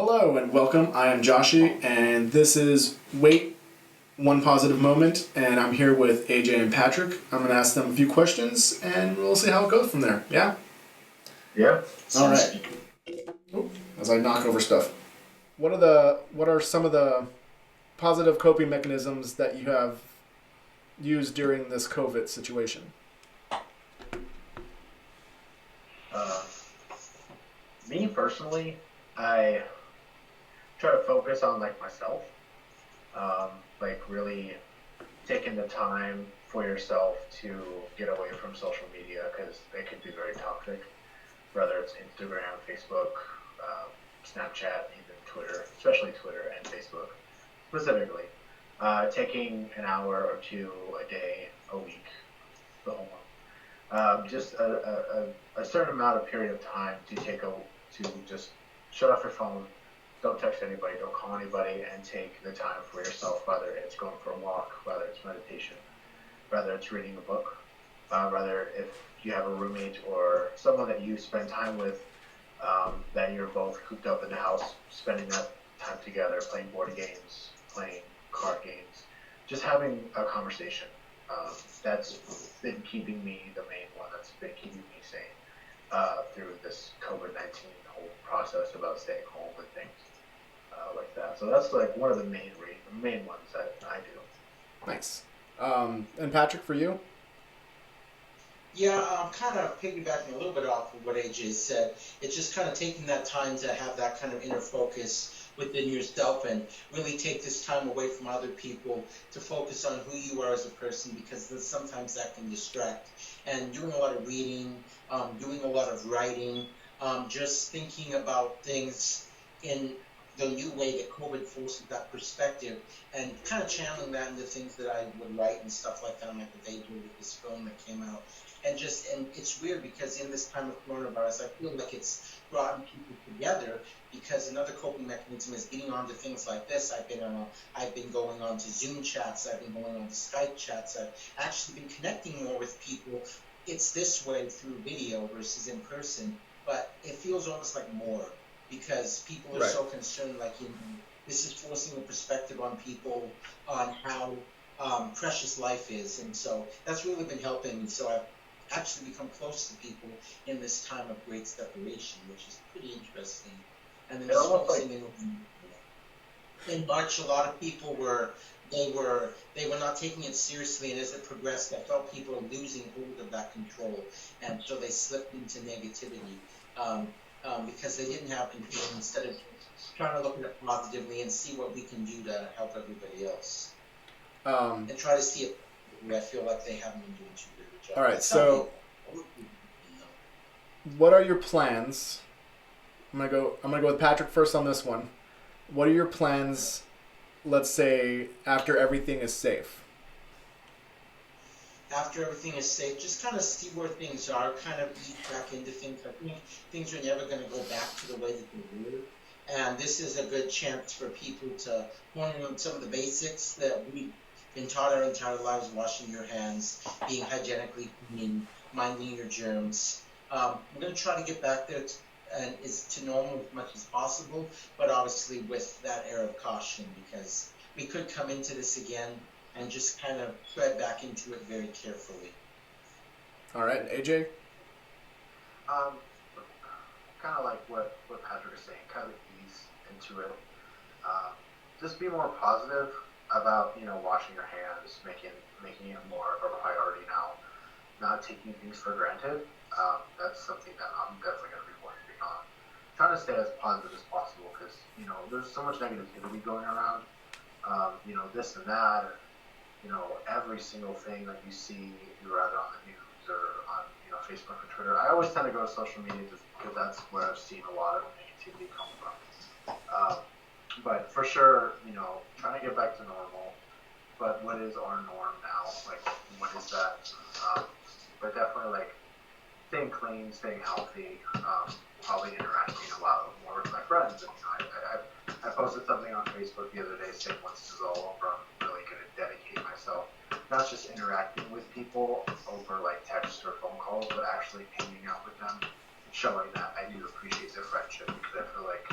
Hello and welcome. I am Joshi, and this is Wait One Positive Moment, and I'm here with AJ and Patrick. I'm going to ask them a few questions, and we'll see how it goes from there. Yeah? Yeah. All right. As I knock over stuff. What are some of the positive coping mechanisms that you have used during this COVID situation? Me personally, I try to focus on myself, really taking the time for yourself to get away from social media because it can be very toxic, whether it's Instagram, Facebook, Snapchat, even Twitter, especially Twitter and Facebook specifically. Taking an hour or two a day, a week, the whole month, just a certain amount of period of time to just shut off your phone, don't text anybody, don't call anybody, and take the time for yourself, whether it's going for a walk, whether it's meditation, whether it's reading a book, whether if you have a roommate or someone that you spend time with, that you're both cooped up in the house, spending that time together, playing board games, playing card games, just having a conversation. That's been keeping me, the main one that's been keeping me sane through this COVID-19 whole process about staying home and things like that. So that's one of the main ones that I do. Nice. And Patrick, for you? Yeah, I'm kind of piggybacking a little bit off of what AJ said. It's just kind of taking that time to have that kind of inner focus within yourself and really take this time away from other people to focus on who you are as a person, because sometimes that can distract. And doing a lot of reading, doing a lot of writing, just thinking about things in the new way that COVID forces that perspective, and kind of channeling that into things that I would write and stuff like that, like what they do with this film that came out. And it's weird because in this time of coronavirus, I feel like it's brought people together, because another coping mechanism is getting onto things like this. I've been going on to Zoom chats, I've been going on to Skype chats, I've actually been connecting more with people. It's this way through video versus in person, but it feels almost like more, because people are so concerned, this is forcing a perspective on people on how precious life is. And so that's really been helping me. So I've actually become close to people in this time of great separation, which is pretty interesting. And then just focusing in March, a lot of people they were not taking it seriously, and as it progressed, I felt people losing hold of that control, and so they slipped into negativity. Because they didn't have control, instead of trying to look at it positively and see what we can do to help everybody else. And try to see it where I feel like they haven't been doing too good a job. All right, so what are your plans? I'm gonna go with Patrick first on this one. What are your plans, let's say, after everything is safe? After everything is safe, just kind of see where things are, kind of eat back into things. I think things are never going to go back to the way that they were. And this is a good chance for people to hone in on some of the basics that we've been taught our entire lives: washing your hands, being hygienically clean, minding your germs. We're going to try to get back there to normal as much as possible, but obviously with that air of caution, because we could come into this again and just kind of tread back into it very carefully. All right, AJ? Kind of like what Patrick is saying, kind of ease into it. Just be more positive about, washing your hands, making it more of a priority now, not taking things for granted. That's something that I'm definitely going to be working on. Trying to stay as positive as possible, because, there's so much negativity going around, this and that, every single thing that you see, either on the news or on, Facebook or Twitter. I always tend to go to social media just because that's where I've seen a lot of negativity come from. But for sure, trying to get back to normal. But what is our norm now? What is that? But definitely, staying clean, staying healthy, probably interacting a lot more with my friends. And, I posted something on Facebook the other day saying once this is all over, I'm really going to dedicate myself, not just interacting with people over text or phone calls, but actually hanging out with them, showing that I do appreciate their friendship, because I feel like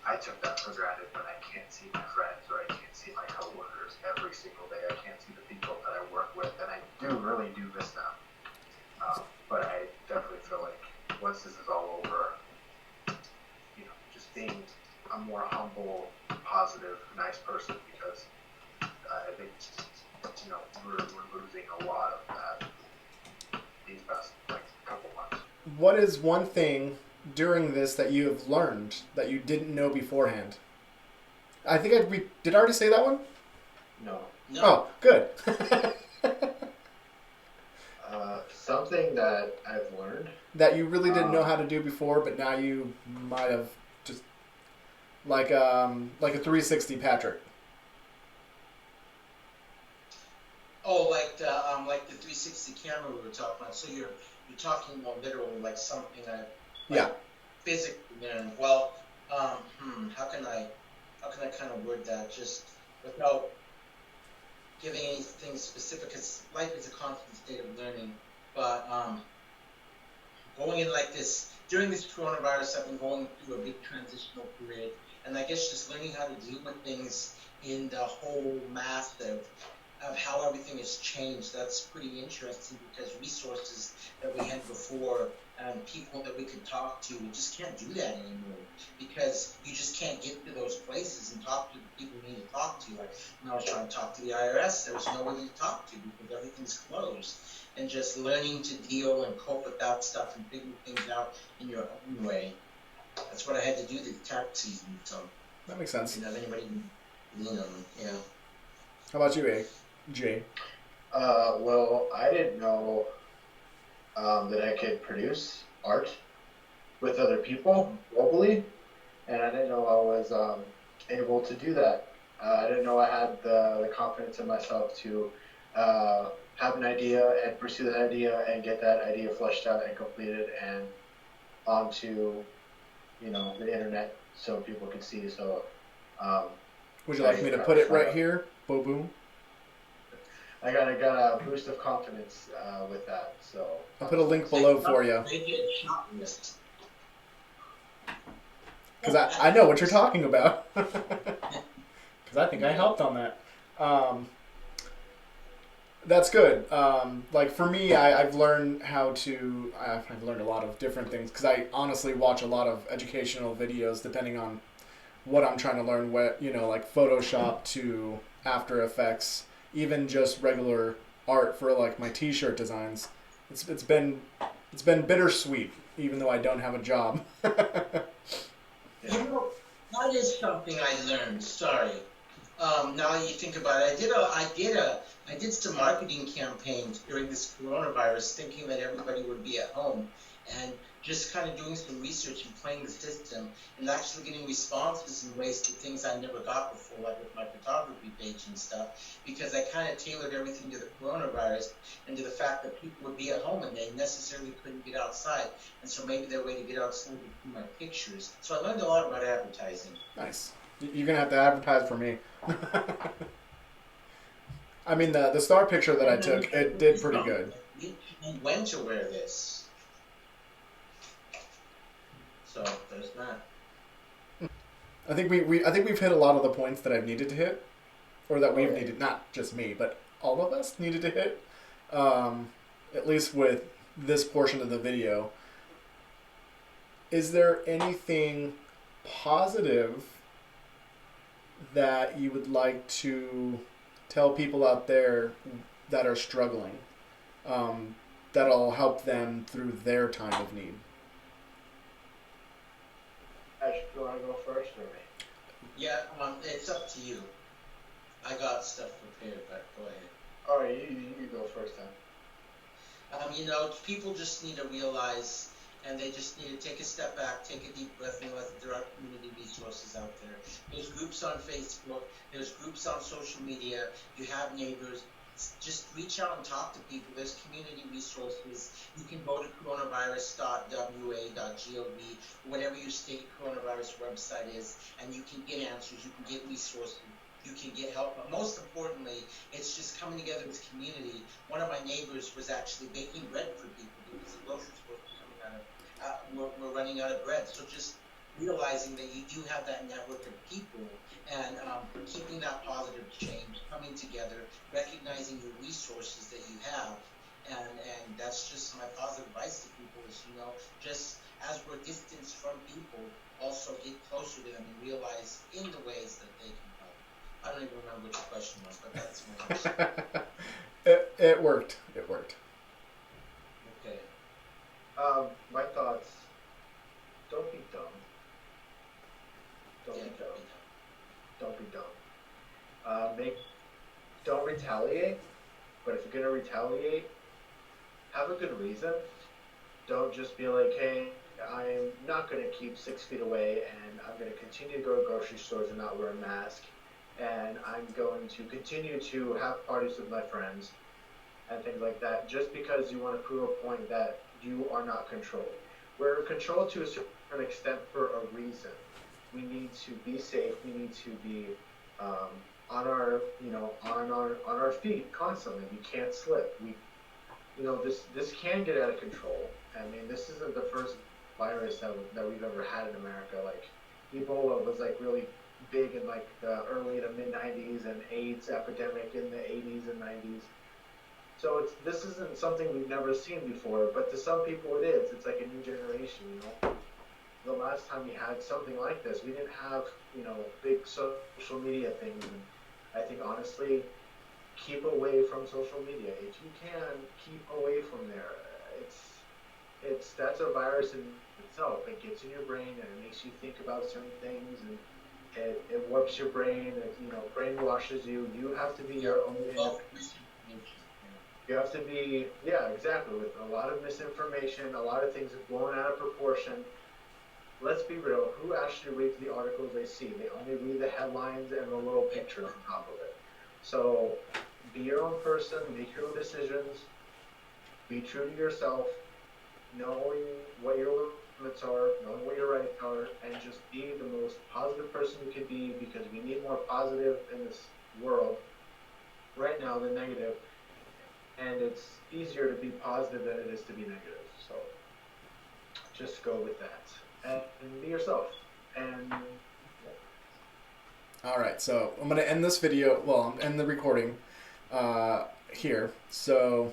I took that for granted when I can't see my friends or I can't see my coworkers every single day. I can't see the people that I work with, and I really do miss them. But I definitely feel like once this is all over, just being a more humble, positive, nice person, because I think we're losing a lot of that these past couple months. What is one thing during this that you have learned that you didn't know beforehand? I think did I already say that one? No. Oh, good. Something that I've learned that you really didn't know how to do before, but now you might have just like a 360 Patrick. Oh, like the 360 camera we were talking about. So you're talking about literally like something I Yeah. physically learned. Well, how can I kind of word that just without giving anything specific? Because life is a constant state of learning. But going in like this during this coronavirus, I've been going through a big transitional period, and I guess just learning how to deal with things in the whole mass of how everything has changed. That's pretty interesting because resources that we had before and people that we could talk to, we just can't do that anymore because you just can't get to those places and talk to the people you need to talk to. Like when I was trying to talk to the IRS, there was nobody to talk to because everything's closed. And just learning to deal and cope with that stuff and figuring things out in your own way. That's what I had to do this tax season. So that makes sense. Didn't have anybody lean on. Yeah. How about you, Jay? Well, I didn't know that I could produce art with other people globally, and I didn't know I was able to do that. I didn't know I had the confidence in myself to have an idea and pursue that idea and get that idea fleshed out and completed and onto the internet so people could see. So would you like me to put it right here? Boom, boom. I got a boost of confidence with that. So I'll put a link below for you. Because I know what you're talking about. Because I think I helped on that. That's good. Like for me, I've learned how to. I've learned a lot of different things because I honestly watch a lot of educational videos depending on what I'm trying to learn. What like Photoshop to After Effects, even just regular art for like my T-shirt designs. It's been bittersweet, even though I don't have a job. That is something I learned. Sorry. Now that you think about it, I did some marketing campaigns during this coronavirus, thinking that everybody would be at home, and just kind of doing some research and playing the system, and actually getting responses in ways to things I never got before, like with my photography page and stuff, because I kind of tailored everything to the coronavirus and to the fact that people would be at home and they necessarily couldn't get outside, and so maybe their way to get outside would be my pictures. So I learned a lot about advertising. Nice. You're gonna have to advertise for me. I mean, the star picture that I took, it did pretty good. And when to wear this. So there's that. I think we've hit a lot of the points that I've needed to hit, or that we've needed, not just me, but all of us needed to hit. At least with this portion of the video. Is there anything positive that you would like to tell people out there that are struggling, that'll help them through their time of need? Ash, do you want to go first or me? Yeah, it's up to you. I got stuff prepared, but go ahead. All right, you go first then. People just need to realize, and they just need to take a step back, take a deep breath, and realize that there are community resources out there. There's groups on Facebook, there's groups on social media, you have neighbors. Just reach out and talk to people. There's community resources. You can go to coronavirus.wa.gov, whatever your state coronavirus website is, and you can get answers, you can get resources. You can get help, but most importantly, it's just coming together as community. One of my neighbors was actually baking bread for people because the grocery store was coming out of, we're running out of bread. So just realizing that you do have that network of people and keeping that positive change, coming together, recognizing your resources that you have. And that's just my positive advice to people is, just as we're distanced from people, also get closer to them and realize in the ways that they can help. I don't even remember what your question was, but that's my answer. It worked. It worked. Okay. My thoughts. Don't be dumb. Don't Yeah, be dumb. you Don't be dumb. Make. Don't retaliate. But if you're gonna retaliate, have a good reason. Don't just be like, hey, I'm not going to keep 6 feet away and I'm going to continue to go to grocery stores and not wear a mask. And I'm going to continue to have parties with my friends and things like that just because you want to prove a point that you are not controlled. We're controlled to a certain extent for a reason. We need to be safe. We need to be on our, on our feet constantly. We can't slip. This can get out of control. I mean, this isn't the first virus that we've ever had in America. Like Ebola was like really big in like the early to mid '90s, and AIDS epidemic in the '80s and '90s. So this isn't something we've never seen before, but to some people it is. It's like a new generation. The last time we had something like this, we didn't have big social media things, and I think honestly keep away from social media if you can. Keep away from there. That's a virus in itself. It gets in your brain and it makes you think about certain things, and it warps your brain. It brainwashes you. You have to be your own know. independent. You have to be, yeah, exactly, with a lot of misinformation, a lot of things blown out of proportion. Let's be real. Who actually reads the articles they see? They only read the headlines and the little picture on top of it. So be your own person, make your own decisions, be true to yourself, knowing what your limits are, knowing what your rights are, and just be the most positive person you can be, because we need more positive in this world right now than negative. And it's easier to be positive than it is to be negative. So just go with that and be yourself. And All right, so I'm gonna end this video. Well, I'm end the recording here. So,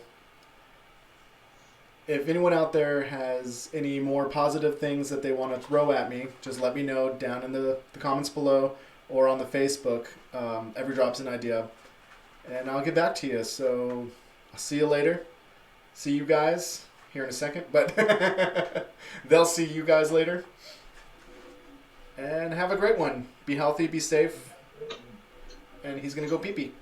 if anyone out there has any more positive things that they want to throw at me, just let me know down in the comments below or on the Facebook. Every drop's an idea, and I'll get back to you. So, I'll see you later. See you guys here in a second, but they'll see you guys later. And have a great one. Be healthy, be safe. And he's going to go pee-pee.